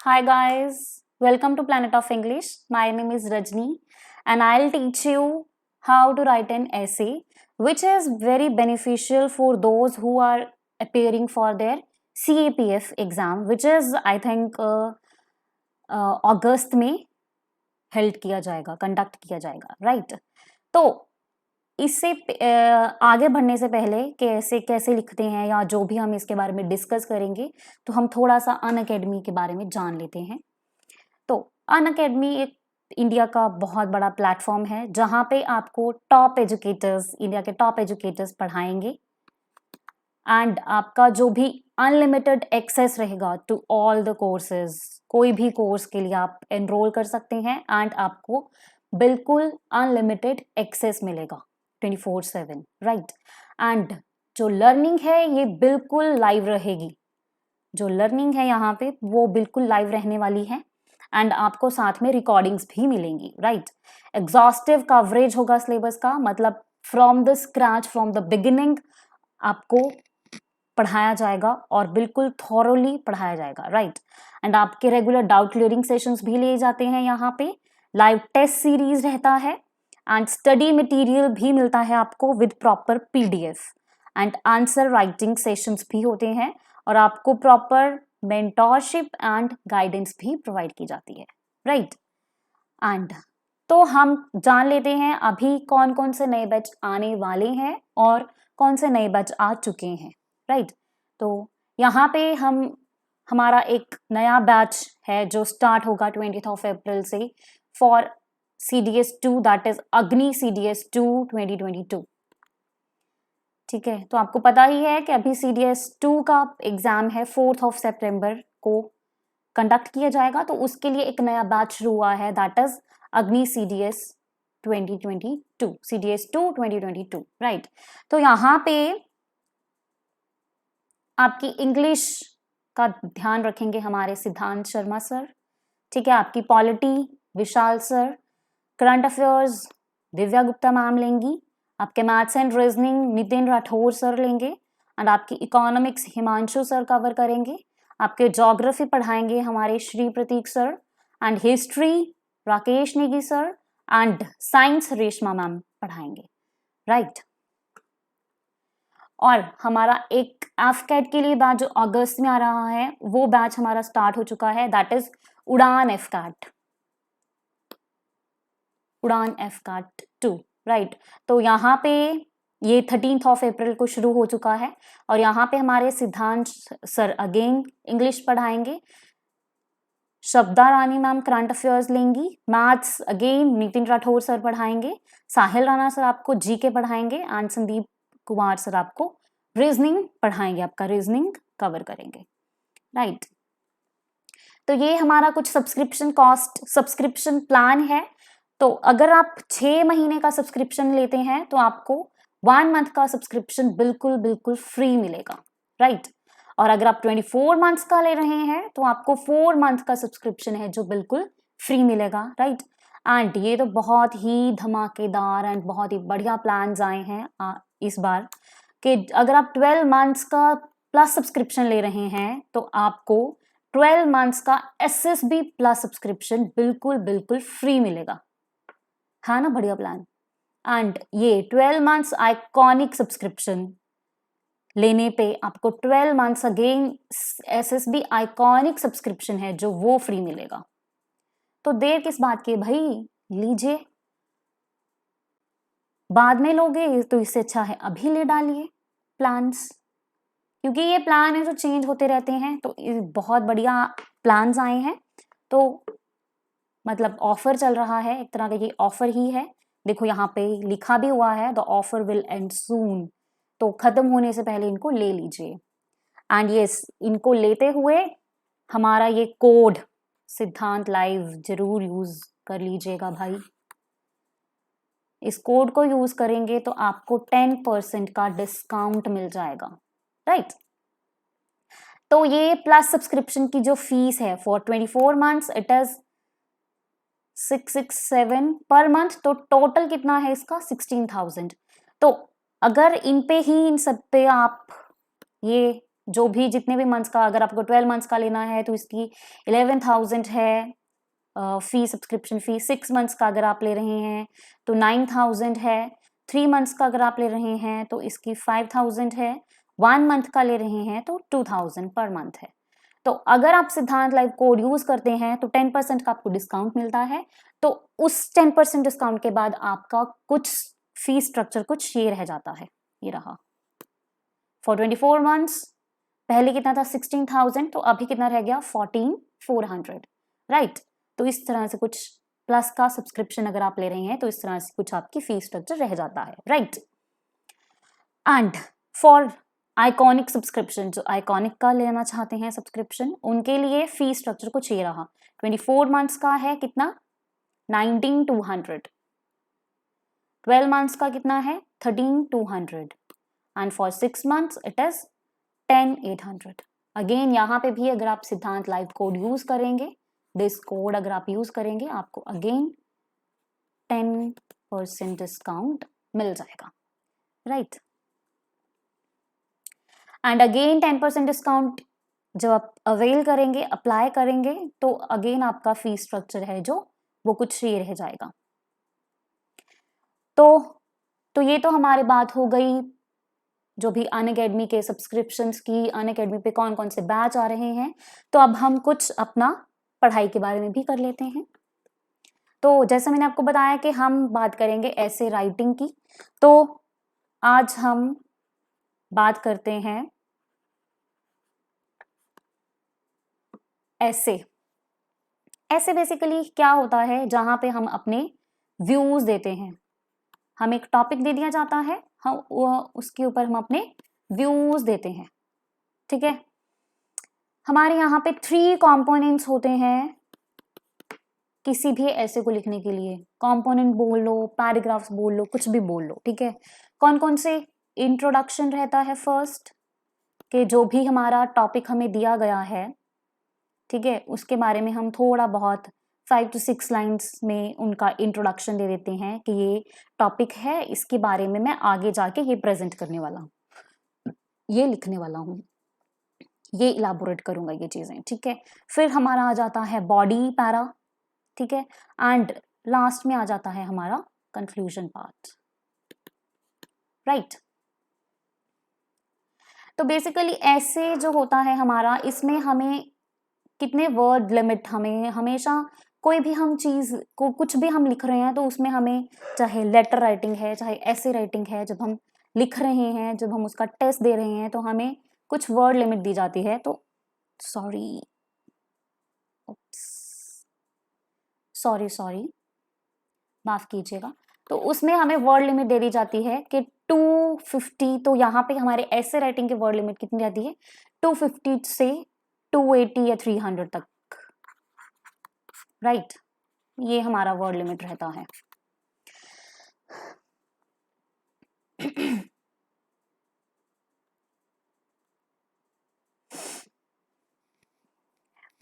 Hi guys, welcome to Planet of English. My name is Rajni and I'll teach you how to write an essay which is very beneficial for those who are appearing for their CAPF exam which is I think अगस्त में held किया जाएगा, conduct किया जाएगा, right? तो इससे आगे बढ़ने से पहले कैसे कैसे लिखते हैं या जो भी हम इसके बारे में डिस्कस करेंगे तो हम थोड़ा सा अनअकैडमी के बारे में जान लेते हैं। तो अनअकैडमी एक इंडिया का बहुत बड़ा प्लेटफॉर्म है जहाँ पे आपको टॉप एजुकेटर्स, इंडिया के टॉप एजुकेटर्स पढ़ाएंगे एंड आपका जो भी अनलिमिटेड एक्सेस रहेगा टू ऑल द कोर्सेज, कोई भी कोर्स के लिए आप एनरोल कर सकते हैं एंड आपको बिल्कुल अनलिमिटेड एक्सेस मिलेगा 24/7, राइट? एंड जो लर्निंग है ये बिल्कुल लाइव रहेगी, जो लर्निंग है यहाँ पे वो बिल्कुल लाइव रहने वाली है एंड आपको साथ में रिकॉर्डिंग्स भी मिलेंगी, राइट? एग्जॉस्टिव कवरेज होगा सिलेबस का, मतलब from the scratch, from the beginning आपको पढ़ाया जाएगा और बिल्कुल थॉरोली पढ़ाया जाएगा, राइट? एंड आपके रेगुलर डाउट क्लियरिंग सेशंस भी लिए जाते हैं यहाँ पे, लाइव टेस्ट सीरीज रहता है एंड स्टडी मटेरियल भी मिलता है आपको with proper PDF and answer writing sessions भी होते हैं और आपको प्रॉपर मेंटोरशिप एंड गाइडेंस भी प्रोवाइड की जाती है, राइट? एंड तो हम जान लेते हैं अभी कौन कौन से नए बैच आने वाले हैं और कौन से नए बैच आ चुके हैं, राइट? तो यहाँ पे हमारा एक नया बैच है जो स्टार्ट होगा 20th अप्रैल से फॉर CDS2, दैट इज अग्नि CDS2 2022। ठीक है, तो आपको पता ही है कि अभी CDS2 का एग्जाम है 4th सितंबर को कंडक्ट किया जाएगा, तो उसके लिए एक नया बैच शुरू हुआ है, दैट इज अग्नि CDS 2022, CDS2 2022, राइट? तो यहाँ पे आपकी इंग्लिश का ध्यान रखेंगे हमारे सिद्धांत शर्मा सर, ठीक है? आपकी polity Vishal sir, current affairs Divya Gupta ma'am लेंगी, आपके maths and reasoning Nitin Rathore sir लेंगे एंड आपकी इकोनॉमिक्स हिमांशु सर कवर करेंगे, आपके ज्योग्राफी पढ़ाएंगे हमारे Shri Prateek sir and history Rakesh Negi sir and science Reshma ma'am पढ़ाएंगे, राइट? और हमारा एक एफकैट के लिए बैच जो अगस्त में आ रहा है वो बैच हमारा स्टार्ट हो चुका है, दैट इज उड़ान एफकैट, उड़ान एफकैट 2, राइट? तो यहाँ पे ये 13th अप्रैल को शुरू हो चुका है और यहाँ पे हमारे सिद्धांत सर अगेन इंग्लिश पढ़ाएंगे, शब्दा रानी मैम करंट अफेयर्स लेंगी, maths again Nitin Rathore sir पढ़ाएंगे, साहिल राणा सर आपको GK पढ़ाएंगे एंड संदीप कुमार सर आपको रीजनिंग पढ़ाएंगे, आपका रीजनिंग कवर करेंगे, राइट? तो ये हमारा कुछ सब्सक्रिप्शन कॉस्ट, सब्सक्रिप्शन प्लान है। तो अगर आप 6 महीने का सब्सक्रिप्शन लेते हैं तो आपको 1 मंथ का सब्सक्रिप्शन बिल्कुल बिल्कुल फ्री मिलेगा, राइट? और अगर आप 24 मंथ्स का ले रहे हैं तो आपको 4 मंथ का सब्सक्रिप्शन है जो बिल्कुल फ्री मिलेगा, राइट? एंड ये तो बहुत ही धमाकेदार एंड बहुत ही बढ़िया प्लान्स आए हैं इस बार कि अगर आप 12 मंथ्स का प्लस सब्सक्रिप्शन ले रहे हैं तो आपको 12 मंथ्स का SSB प्लस सब्सक्रिप्शन बिल्कुल बिल्कुल फ्री मिलेगा, है ना? बढ़िया प्लान। एंड ये 12 मंथ्स आइकॉनिक सब्सक्रिप्शन लेने पे आपको 12 months again SSB iconic subscription है जो वो फ्री मिलेगा। तो देर किस बात की भाई, लीजिए। बाद में लोगे तो इससे अच्छा है अभी ले डालिए प्लान्स, क्योंकि ये प्लान है जो चेंज होते रहते हैं, तो बहुत बढ़िया प्लान्स आए हैं। तो मतलब ऑफर चल रहा है, एक तरह का ये ऑफर ही है। देखो यहाँ पे लिखा भी हुआ है the offer will and soon, तो खत्म होने से पहले इनको ले लीजिए। एंड यस, इनको लेते हुए हमारा ये कोड सिद्धांत लाइव जरूर यूज कर लीजिएगा भाई। इस कोड को यूज करेंगे तो आपको 10% का डिस्काउंट मिल जाएगा, राइट? तो ये प्लस सब्सक्रिप्शन की जो फीस है for 24 months it is 667 per month, तो टोटल कितना है इसका 16,000। तो अगर इन पे ही इन सब पे आप ये जो भी जितने भी मंथ्स का, अगर आपको 12 मंथ्स का लेना है तो इसकी 11,000 है फी, सब्सक्रिप्शन फी। 6 मंथ्स का अगर आप ले रहे हैं तो 9,000 है। 3 मंथ्स का अगर आप ले रहे हैं तो इसकी 5,000 है। 1 मंथ का ले रहे हैं तो 2,000 पर मंथ है। तो अगर आप सिद्धांत लाइव कोड यूज करते हैं तो 10% का आपको डिस्काउंट मिलता है। तो उस 10% डिस्काउंट के बाद आपका कुछ फी स्ट्रक्चर कुछ ये रह जाता है, ये रहा। फॉर 24 मंथ्स पहले कितना था 16,000, तो अभी कितना रह गया 14,400, राइट। तो इस तरह से कुछ प्लस का सब्सक्रिप्शन अगर आप ले रहे हैं तो इस तरह से कुछ आपकी फी स्ट्रक्चर रह जाता है, right. And for iconic subscription, जो आइकॉनिक का लेना चाहते हैं सब्सक्रिप्शन, उनके लिए फी स्ट्रक्चर कुछ ये रहा। 24 मंथ्स का है कितना 19,200, 12 मंथ्स का कितना है 13,200 and for 6 months it is 10,800। Again यहाँ पे भी अगर आप सिद्धांत लाइव कोड यूज करेंगे, दिस कोड अगर आप यूज करेंगे, आपको अगेन 10% डिस्काउंट मिल जाएगा, राइट। एंड अगेन 10% डिस्काउंट जब आप अवेल करेंगे, अप्लाई करेंगे, तो अगेन आपका फी स्ट्रक्चर है जो वो कुछ ये रह जाएगा। तो ये तो हमारी बात हो गई जो भी अनअकैडमी के सब्सक्रिप्शंस की, अनअकैडमी पे कौन कौन से बैच आ रहे हैं। तो अब हम कुछ अपना पढ़ाई के बारे में भी कर लेते हैं। तो जैसा मैंने आपको बताया कि हम बात करेंगे ऐसे राइटिंग की, तो आज हम बात करते हैं ऐसे। ऐसे बेसिकली क्या होता है, जहां पे हम अपने व्यूज देते हैं। हम एक टॉपिक दे दिया जाता है, हम उसके ऊपर हम अपने व्यूज देते हैं, ठीक है। हमारे यहाँ पे 3 कंपोनेंट्स होते हैं किसी भी ऐसे को लिखने के लिए। कंपोनेंट बोल लो, पैराग्राफ्स बोल लो, कुछ भी बोल लो, ठीक है। कौन कौन से? इंट्रोडक्शन रहता है फर्स्ट, कि जो भी हमारा टॉपिक हमें दिया गया है, ठीक है, उसके बारे में हम थोड़ा बहुत 5 to 6 लाइन्स में उनका इंट्रोडक्शन दे देते हैं कि ये टॉपिक है, इसके बारे में मैं आगे जाके ये प्रेजेंट करने वाला हूँ, ये लिखने वाला हूँ, ये इलाबोरेट करूंगा ये चीजें, ठीक है। फिर हमारा आ जाता है बॉडी पैरा, ठीक है, एंड लास्ट में आ जाता है हमारा कंक्लूजन पार्ट, राइट। तो बेसिकली ऐसे जो होता है हमारा, इसमें हमें कितने वर्ड लिमिट, हमें हमेशा कोई भी हम चीज को कुछ भी हम लिख रहे हैं तो उसमें हमें, चाहे लेटर राइटिंग है चाहे ऐसे राइटिंग है, जब हम लिख रहे हैं, जब हम उसका टेस्ट दे रहे हैं, तो हमें कुछ वर्ड लिमिट दी जाती है। तो सॉरी माफ कीजिएगा। तो उसमें हमें वर्ड लिमिट दे दी जाती है कि 250। तो यहाँ पे हमारे ऐसे राइटिंग की वर्ड लिमिट कितनी रहती है 250 से 280 या 300 तक, राइट। ये हमारा वर्ड लिमिट रहता है।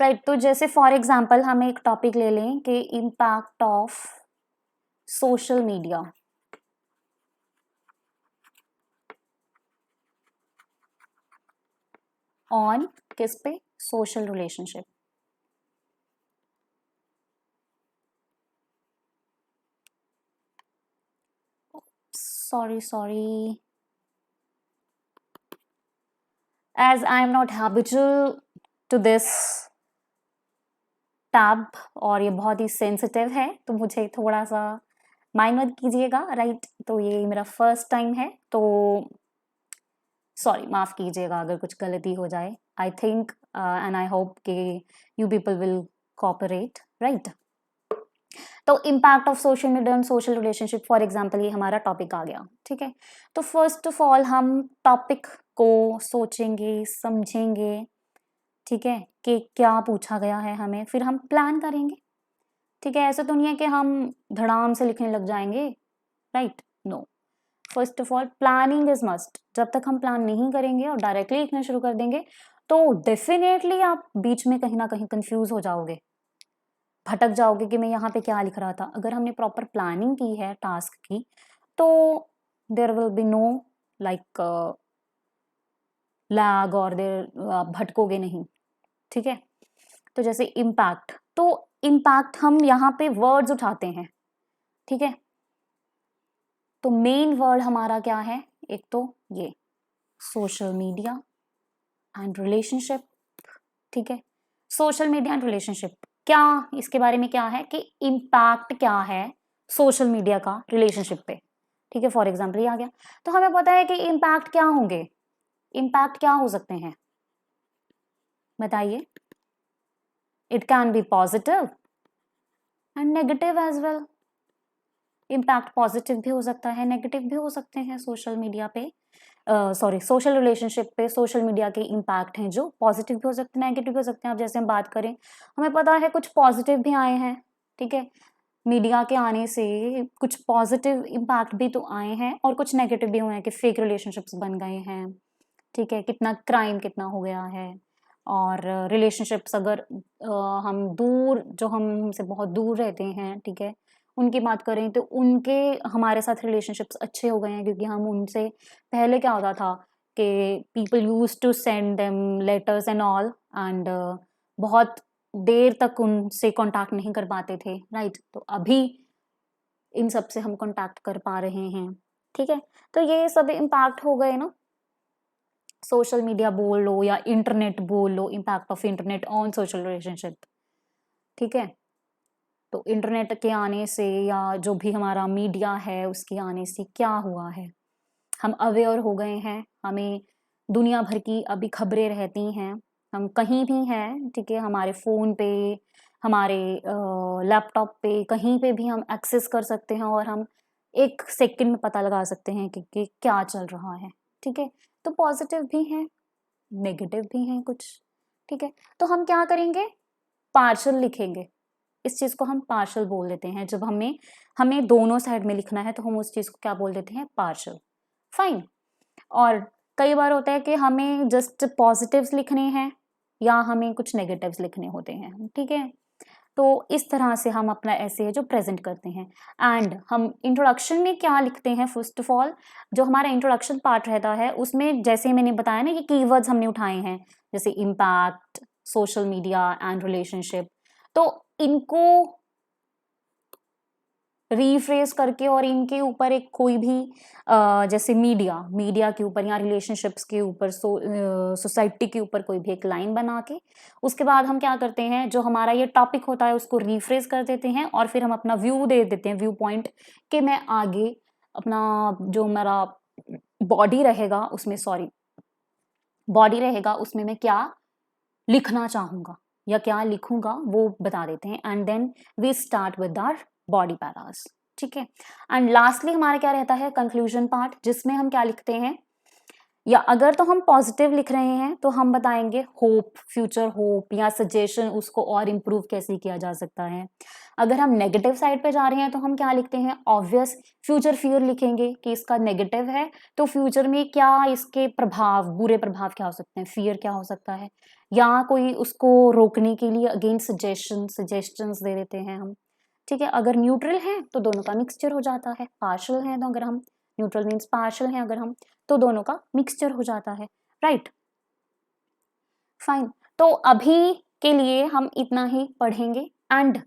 राइट, तो जैसे फॉर एग्जांपल हम एक टॉपिक ले लें कि impact of social media on किस पे, social relationship. Sorry as I am not habitual to this tab और ये बहुत ही सेंसिटिव है, तो मुझे थोड़ा सा माइंड मत कीजिएगा, राइट। तो ये मेरा फर्स्ट टाइम है, तो सॉरी, माफ कीजिएगा अगर कुछ गलती हो जाए। I think and I hope कि you people will cooperate, right. तो impact of social media and social relationship, for example ये हमारा टॉपिक आ गया, ठीक है। तो फर्स्ट ऑफ ऑल हम टॉपिक को सोचेंगे, समझेंगे, ठीक है, कि क्या पूछा गया है हमें, फिर हम प्लान करेंगे, ठीक है। ऐसा तो नहीं है कि हम धड़ाम से लिखने लग जाएंगे, right, no. First of all planning is must. जब तक हम प्लान नहीं करेंगे और डायरेक्टली लिखना शुरू कर देंगे तो डेफिनेटली आप बीच में कहीं ना कहीं कंफ्यूज हो जाओगे, भटक जाओगे कि मैं यहाँ पे क्या लिख रहा था। अगर हमने प्रॉपर प्लानिंग की है टास्क की, तो there will be no like lag और देर भटकोगे नहीं, ठीक है। तो जैसे इम्पैक्ट, तो इम्पैक्ट हम यहाँ पे वर्ड्स उठाते हैं, ठीक है। तो मेन वर्ड हमारा क्या है, एक तो ये सोशल मीडिया एंड रिलेशनशिप, ठीक है। सोशल मीडिया एंड रिलेशनशिप, क्या इसके बारे में क्या है कि इम्पैक्ट क्या है सोशल मीडिया का रिलेशनशिप पे, ठीक है। फॉर एग्जाम्पल ये आ गया, तो हमें पता है कि इम्पैक्ट क्या होंगे, इम्पैक्ट क्या हो सकते हैं, बताइए। It can be positive and negative as well. Impact positive भी हो सकता है, नेगेटिव भी हो सकते हैं सोशल मीडिया पे, सॉरी सोशल रिलेशनशिप पे सोशल मीडिया के इम्पैक्ट हैं जो पॉजिटिव भी हो सकते हैं, नेगेटिव भी हो सकते हैं। अब जैसे हम बात करें, हमें पता है कुछ पॉजिटिव भी आए हैं, ठीक है। मीडिया के आने से कुछ पॉजिटिव इम्पैक्ट भी तो आए हैं और कुछ नेगेटिव भी हुए हैं कि फेक रिलेशनशिप्स बन गए हैं, ठीक है। कितना क्राइम कितना हो गया है, और रिलेशनशिप्स अगर हम दूर, जो हमसे बहुत दूर रहते हैं, ठीक है, उनकी बात करें तो उनके हमारे साथ रिलेशनशिप्स अच्छे हो गए हैं, क्योंकि हम उनसे, पहले क्या होता था कि people use to send them letters and all, and बहुत देर तक उनसे कांटेक्ट नहीं कर पाते थे, राइट। तो अभी इन सब से हम कांटेक्ट कर पा रहे हैं, ठीक है। तो ये सब इम्पैक्ट हो गए ना, सोशल मीडिया बोल लो या इंटरनेट बोल लो, impact of internet on social relationship, ठीक है। तो इंटरनेट के आने से या जो भी हमारा मीडिया है उसके आने से क्या हुआ है, हम अवेयर हो गए हैं, हमें दुनिया भर की अभी खबरें रहती हैं, हम कहीं भी हैं, ठीक है, हमारे फ़ोन पे, हमारे लैपटॉप पे, कहीं पे भी हम एक्सेस कर सकते हैं और हम एक सेकंड में पता लगा सकते हैं कि क्या चल रहा है, ठीक है। तो पॉजिटिव भी हैं, नेगेटिव भी हैं कुछ, ठीक है। तो हम क्या करेंगे, पार्शल लिखेंगे, इस चीज़ को हम पार्शल बोल देते हैं। जब हमें हमें दोनों साइड में लिखना है तो हम उस चीज़ को क्या बोल देते हैं, पार्शल, फाइन। और कई बार होता है कि हमें जस्ट पॉजिटिव्स लिखने हैं या हमें कुछ नेगेटिव्स लिखने होते हैं, ठीक है। तो इस तरह से हम अपना ऐसे है जो प्रेजेंट करते हैं। एंड हम इंट्रोडक्शन में क्या लिखते हैं, फर्स्ट ऑफ ऑल जो हमारा इंट्रोडक्शन पार्ट रहता है उसमें, जैसे मैंने बताया ना, ये कीवर्ड्स हमने उठाए हैं, जैसे impact, social media and relationship. तो इनको रीफ्रेज करके और इनके ऊपर एक कोई भी जैसे मीडिया के ऊपर या रिलेशनशिप्स के ऊपर, सोसाइटी के ऊपर कोई भी एक लाइन बना के, उसके बाद हम क्या करते हैं, जो हमारा ये टॉपिक होता है उसको रीफ्रेज कर देते हैं और फिर हम अपना व्यू दे देते हैं, व्यू पॉइंट, कि मैं आगे अपना जो मेरा बॉडी रहेगा उसमें, सॉरी बॉडी रहेगा उसमें मैं क्या लिखना चाहूंगा या क्या लिखूंगा वो बता देते हैं। And then we start with our body paras, ठीक है। एंड लास्टली हमारा क्या रहता है, कंक्लूजन पार्ट, जिसमें हम क्या लिखते हैं, या अगर तो हम पॉजिटिव लिख रहे हैं तो हम बताएंगे होप, फ्यूचर होप या सजेशन, उसको और इम्प्रूव कैसे किया जा सकता है। अगर हम नेगेटिव साइड पे जा रहे हैं तो हम क्या लिखते हैं, ऑब्वियस फ्यूचर फियर लिखेंगे कि इसका नेगेटिव है, तो फ्यूचर में क्या इसके प्रभाव, बुरे प्रभाव क्या हो सकते हैं, फियर क्या हो सकता है, या कोई उसको रोकने के लिए अगेन सजेशंस दे देते हैं हम, ठीक है। अगर न्यूट्रल है तो दोनों का मिक्सचर हो जाता है, पार्शल है तो अगर हम, न्यूट्रल मीन्स पार्शल है अगर हम, तो दोनों का मिक्सचर हो जाता है, राइट, फाइन। तो अभी के लिए हम इतना ही पढ़ेंगे एंड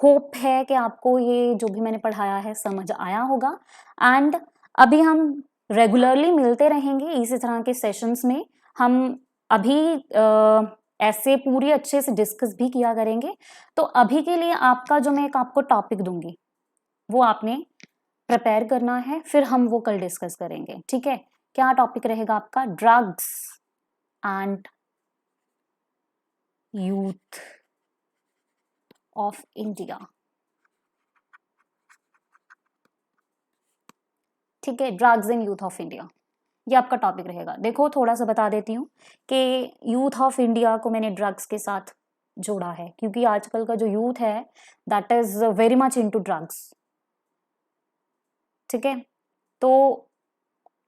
होप है कि आपको ये जो भी मैंने पढ़ाया है समझ आया होगा। एंड अभी हम रेगुलरली मिलते रहेंगे इसी तरह के सेशंस में, हम अभी ऐसे पूरी अच्छे से डिस्कस भी किया करेंगे। तो अभी के लिए आपका जो मैं एक आपको टॉपिक दूंगी वो आपने प्रिपेयर करना है, फिर हम वो कल डिस्कस करेंगे, ठीक है। क्या टॉपिक रहेगा आपका, drugs and youth of India, ठीक है, drugs and youth of India, ये आपका टॉपिक रहेगा। देखो थोड़ा सा बता देती हूँ कि यूथ ऑफ इंडिया को मैंने ड्रग्स के साथ जोड़ा है क्योंकि आजकल का जो यूथ है that is very much into drugs, ठीक है। तो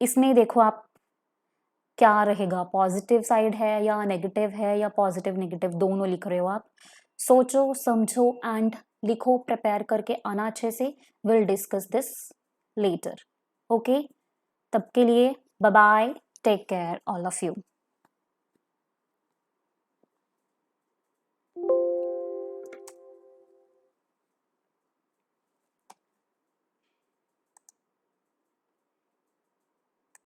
इसमें देखो आप क्या रहेगा, पॉजिटिव साइड है या नेगेटिव है, या पॉजिटिव नेगेटिव दोनों लिख रहे हो आप, सोचो समझो एंड लिखो, प्रिपेयर करके आना अच्छे से। Will discuss this letter, okay. तब के लिए bye bye, take care all of you.